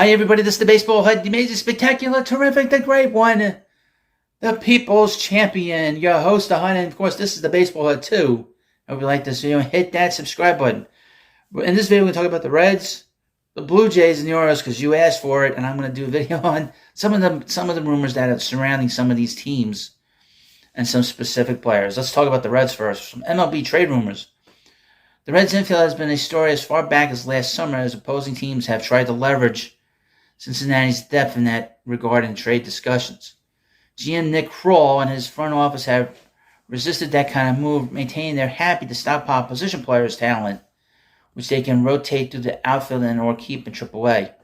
Hi, everybody. This is the Baseball Head, the amazing, spectacular, terrific, the great one, the People's Champion, your host, the Hunt. And of course, this is the Baseball Head, too. I hope you like this video. Hit that subscribe button. In this video, we're going to talk about the Reds, the Blue Jays, and the Orioles because you asked for it. And I'm going to do a video on some of the rumors that are surrounding some of these teams and some specific players. Let's talk about the Reds first. Some MLB trade rumors. The Reds infield has been a story as far back as last summer as opposing teams have tried to leverage Cincinnati's depth in that regard in trade discussions. GM Nick Kroll and his front office have resisted that kind of move, maintaining they're happy to stockpile position players' talent, which they can rotate through the outfield and or keep in AAA.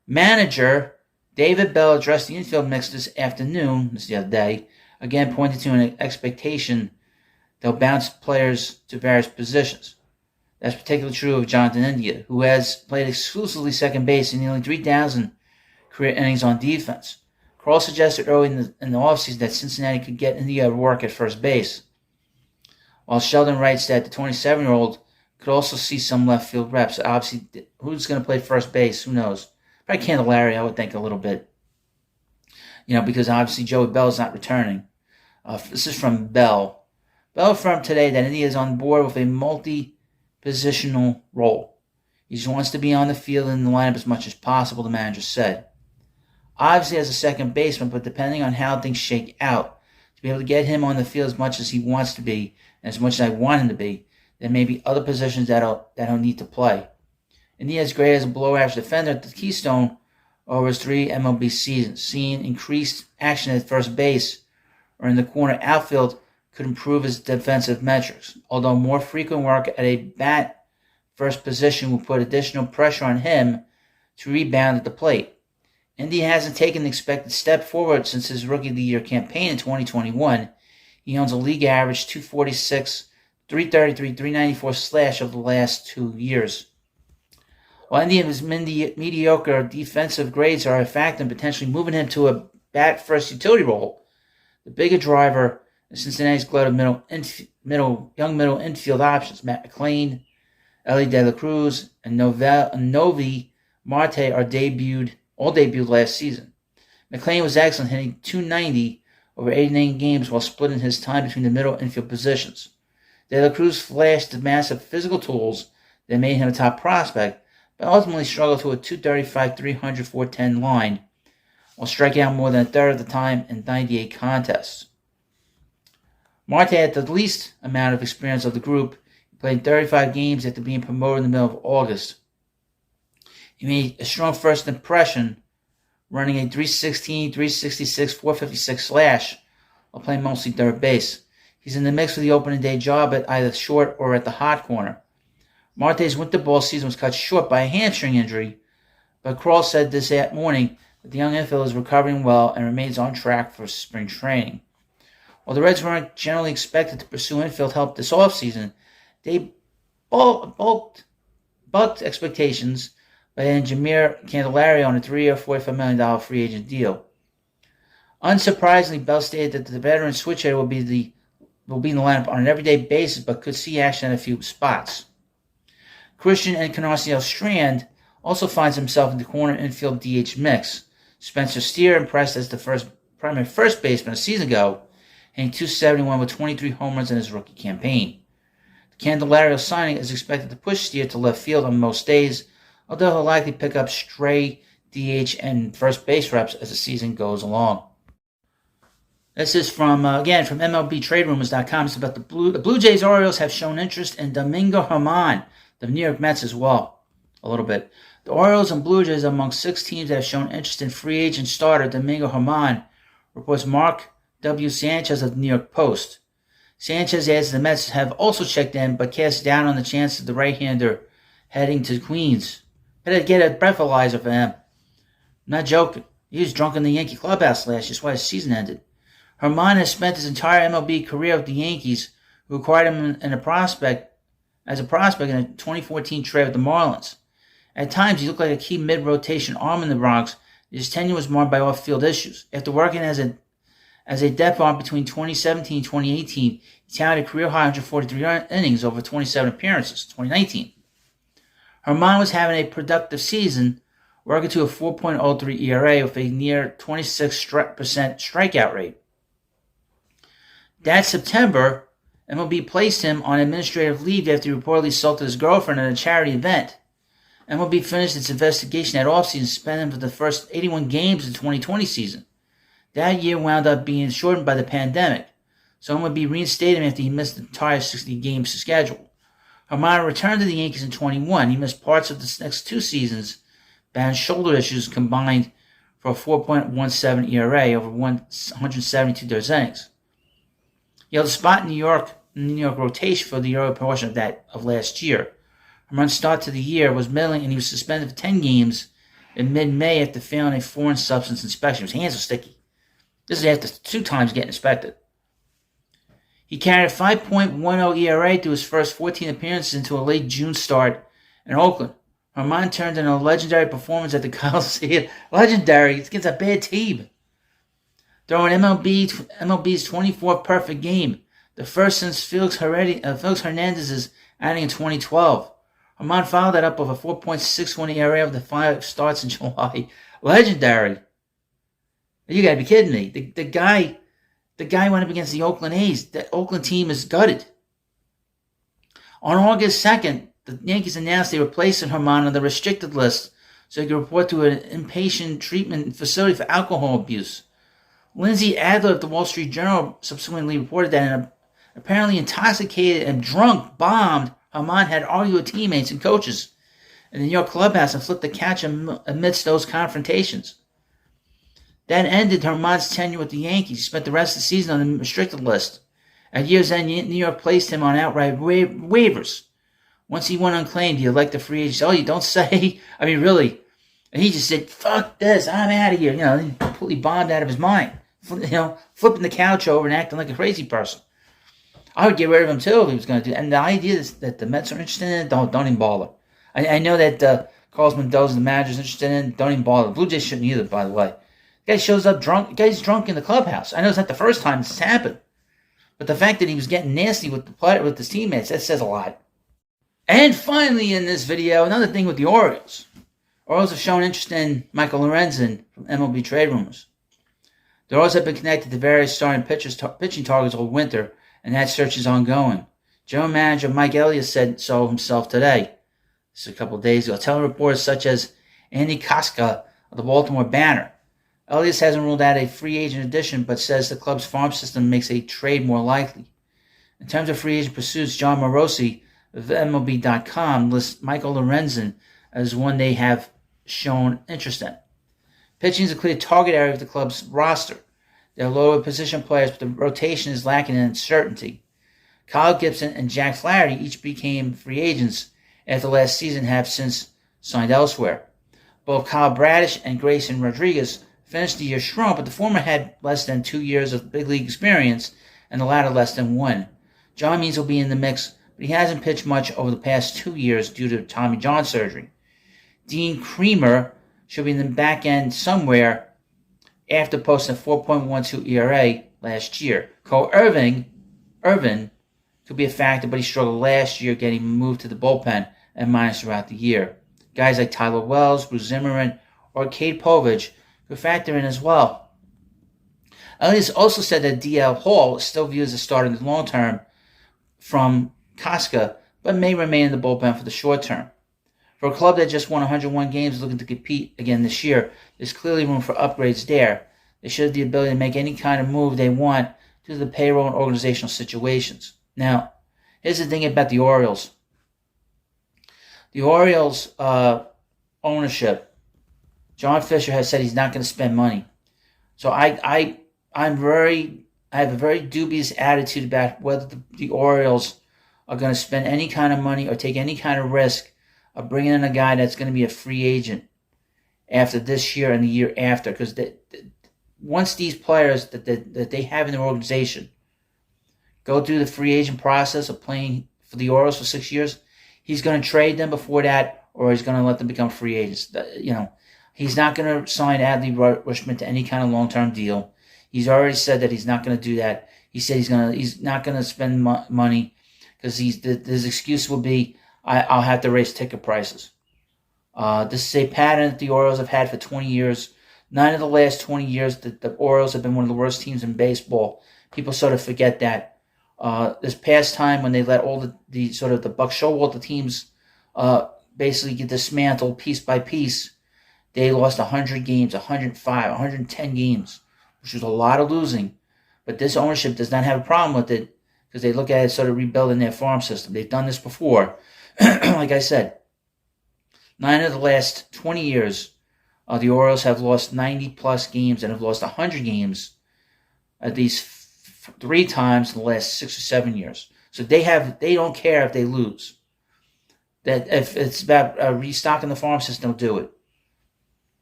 Manager David Bell addressed the infield mix this afternoon, the other day, again pointing to an expectation they'll bounce players to various positions. That's particularly true of Jonathan India, who has played exclusively second base in nearly 3,000 career innings on defense. Kroll suggested early in the offseason that Cincinnati could get India work at first base, while Sheldon writes that the 27-year-old could also see some left field reps. Obviously, who's going to play first base? Who knows? Probably Candelario, I would think, a little bit. Because obviously Joey Bell's not returning. This is from Bell. Bell affirmed today that India is on board with a multi-positional role. He just wants to be on the field and in the lineup as much as possible, the manager said. Obviously as a second baseman, but depending on how things shake out, to be able to get him on the field as much as he wants to be, and as much as I want him to be, there may be other positions that he'll need to play. India is great as a below-average defender at the Keystone over his 3 MLB seasons. Seeing increased action at first base or in the corner outfield could improve his defensive metrics, although more frequent work at a bat first position will put additional pressure on him to rebound at the plate. India hasn't taken the expected step forward since his Rookie of the Year campaign in 2021. He owns a league average 246, 333, 394 slash over the last 2 years. While India's mediocre defensive grades are a factor in potentially moving him to a bat-first utility role, the bigger driver is Cincinnati's glut of young middle infield options. Matt McLain, Ellie De La Cruz, and Novi Marte all debuted last season. McLain was excellent, hitting .290 over 89 games while splitting his time between the middle infield positions. De La Cruz flashed the massive physical tools that made him a top prospect, but ultimately struggled to a .235, 300, 410 line, while striking out more than a third of the time in 98 contests. Marte had the least amount of experience of the group. He played 35 games after being promoted in the middle of August. He made a strong first impression, running a 316, 366, 456 slash while playing mostly third base. He's in the mix for the opening day job at either short or at the hot corner. Marte's winter ball season was cut short by a hamstring injury, but Kroll said this morning that the young infielder is recovering well and remains on track for spring training. While the Reds weren't generally expected to pursue infield help this offseason, they bucked expectations by adding Jeimer Candelario on a 3-year, $45 million free agent deal. Unsurprisingly, Bell stated that the veteran switch hitter will be in the lineup on an everyday basis, but could see action at a few spots. Christian Encarnacion Strand also finds himself in the corner infield DH mix. Spencer Steer impressed as the primary first baseman a season ago, hitting .271 with 23 home runs in his rookie campaign. The Candelario signing is expected to push Steer to left field on most days, although he'll likely pick up stray DH and first base reps as the season goes along. This is from MLBTradeRumors.com. It's about the Blue Jays. Orioles have shown interest in Domingo German, the New York Mets as well, a little bit. The Orioles and Blue Jays are among 6 teams that have shown interest in free agent starter Domingo German, reports Mark W. Sanchez of the New York Post. Sanchez adds the Mets have also checked in, but cast down on the chance of the right-hander heading to Queens. Better get a breathalyzer for him. I'm not joking. He was drunk in the Yankee clubhouse last year. That's why his season ended. German has spent his entire MLB career with the Yankees, who acquired him as a prospect in a 2014 trade with the Marlins. At times, he looked like a key mid-rotation arm in the Bronx. His tenure was marred by off-field issues. After working as a depth arm between 2017 and 2018, he tallied a career-high 143 innings over 27 appearances, 2019. German was having a productive season working to a 4.03 ERA with a near 26% strikeout rate. That September, MLB placed him on administrative leave after he reportedly assaulted his girlfriend at a charity event. MLB finished its investigation that offseason, suspended him for the first 81 games of the 2020 season. That year wound up being shortened by the pandemic, so MLB reinstated him after he missed the entire 60-game schedule. German returned to the Yankees in 21. He missed parts of the next 2 seasons, but shoulder issues combined for a 4.17 ERA over 172 innings. He held a spot in the New York rotation for the early portion of last year. German's start to the year was middling, and he was suspended for 10 games in mid-May after failing a foreign substance inspection. His hands were sticky. This is after 2 times getting inspected. He carried a 5.10 ERA through his first 14 appearances into a late June start in Oakland. German turned in a legendary performance at the Coliseum. Legendary. It's against a bad team. Throwing MLB's 24th perfect game, the first since Felix Hernandez's outing in 2012. German followed that up with a 4.61 ERA of the 5 starts in July. Legendary. You gotta be kidding me. The guy went up against the Oakland A's. The Oakland team is gutted. On August 2nd, the Yankees announced they were placing German on the restricted list so he could report to an inpatient treatment facility for alcohol abuse. Lindsay Adler of the Wall Street Journal subsequently reported that an apparently intoxicated and drunk, bombed German had argued with teammates and coaches in the New York clubhouse and flipped the couch amidst those confrontations. That ended German's tenure with the Yankees. He spent the rest of the season on the restricted list. At year's end, New York placed him on outright waivers. Once he went unclaimed, he elected free agents. Oh, you don't say? I mean, really? And he just said, fuck this, I'm out of here. He completely bombed out of his mind. Flipping the couch over and acting like a crazy person. I would get rid of him too if he was going to do it. And the idea is that the Mets are interested in it, don't even bother. I know that Carlos Mendoza, the manager, is interested in it, don't even bother. The Blue Jays shouldn't either, by the way. The guy shows up drunk. The guy's drunk in the clubhouse. I know it's not the first time this has happened. But the fact that he was getting nasty with his teammates, that says a lot. And finally in this video, another thing with the Orioles. Orioles have shown interest in Michael Lorenzen from MLB Trade Rumors. The Orioles have been connected to various starting pitching targets all winter, and that search is ongoing. General Manager Mike Elliott said so himself today. This is a couple of days ago. Telling reporters such as Andy Koska of the Baltimore Banner. Elliott hasn't ruled out a free agent addition, but says the club's farm system makes a trade more likely. In terms of free agent pursuits, John Morosi of MLB.com lists Michael Lorenzen as one they have shown interest in. Pitching is a clear target area of the club's roster. There are lower position players, but the rotation is lacking in certainty. Kyle Gibson and Jack Flaherty each became free agents after last season, have since signed elsewhere. Both Kyle Bradish and Grayson Rodriguez finished the year strong, but the former had less than 2 years of big league experience, and the latter less than 1. John Means will be in the mix, but he hasn't pitched much over the past 2 years due to Tommy John surgery. Dean Kremer should be in the back end somewhere after posting a 4.12 ERA last year. Cole Irvin could be a factor, but he struggled last year getting moved to the bullpen and minus throughout the year. Guys like Tyler Wells, Bruce Zimmerman, or Cade Povich could factor in as well. Elliott also said that D.L. Hall is still viewed as a starter in the long term from Koska, but may remain in the bullpen for the short term. For a club that just won 101 games looking to compete again this year, there's clearly room for upgrades there. They should have the ability to make any kind of move they want due to the payroll and organizational situations. Now, here's the thing about the Orioles. The Orioles ownership, John Fisher has said he's not going to spend money. So I have a very dubious attitude about whether the Orioles are going to spend any kind of money or take any kind of risk of bringing in a guy that's going to be a free agent after this year and the year after. Because once these players that they have in their organization go through the free agent process of playing for the Orioles for 6 years, he's going to trade them before that, or he's going to let them become free agents. He's not going to sign Adley Rutschman to any kind of long-term deal. He's already said that he's not going to do that. He said he's not going to spend money because his excuse will be, I'll have to raise ticket prices. This is a pattern that the Orioles have had for 20 years. 9 of the last 20 years, the Orioles have been one of the worst teams in baseball. People sort of forget that. This past time when they let all the sort of the Buck Showalter teams basically get dismantled piece by piece, they lost 100 games, 105, 110 games, which was a lot of losing. But this ownership does not have a problem with it because they look at it sort of rebuilding their farm system. They've done this before. Like I said, 9 of the last 20 years, the Orioles have lost 90-plus games and have lost 100 games at least 3 times in the last 6 or 7 years. So they don't care if they lose. That if it's about restocking the farm system, they'll do it.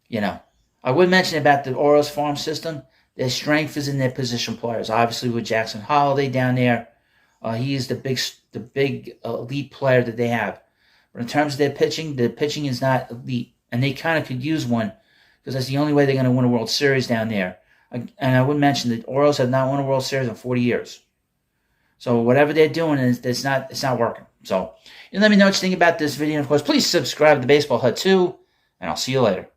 You know, I would mention about the Orioles farm system, their strength is in their position players. Obviously, with Jackson Holiday down there, he is the big elite player that they have. But in terms of their pitching is not elite, and they kind of could use one because that's the only way they're going to win a World Series down there. And I would mention that Orioles have not won a World Series in 40 years. So whatever they're doing it's not working. So you let me know what you think about this video. And of course, please subscribe to Baseball Hut too, and I'll see you later.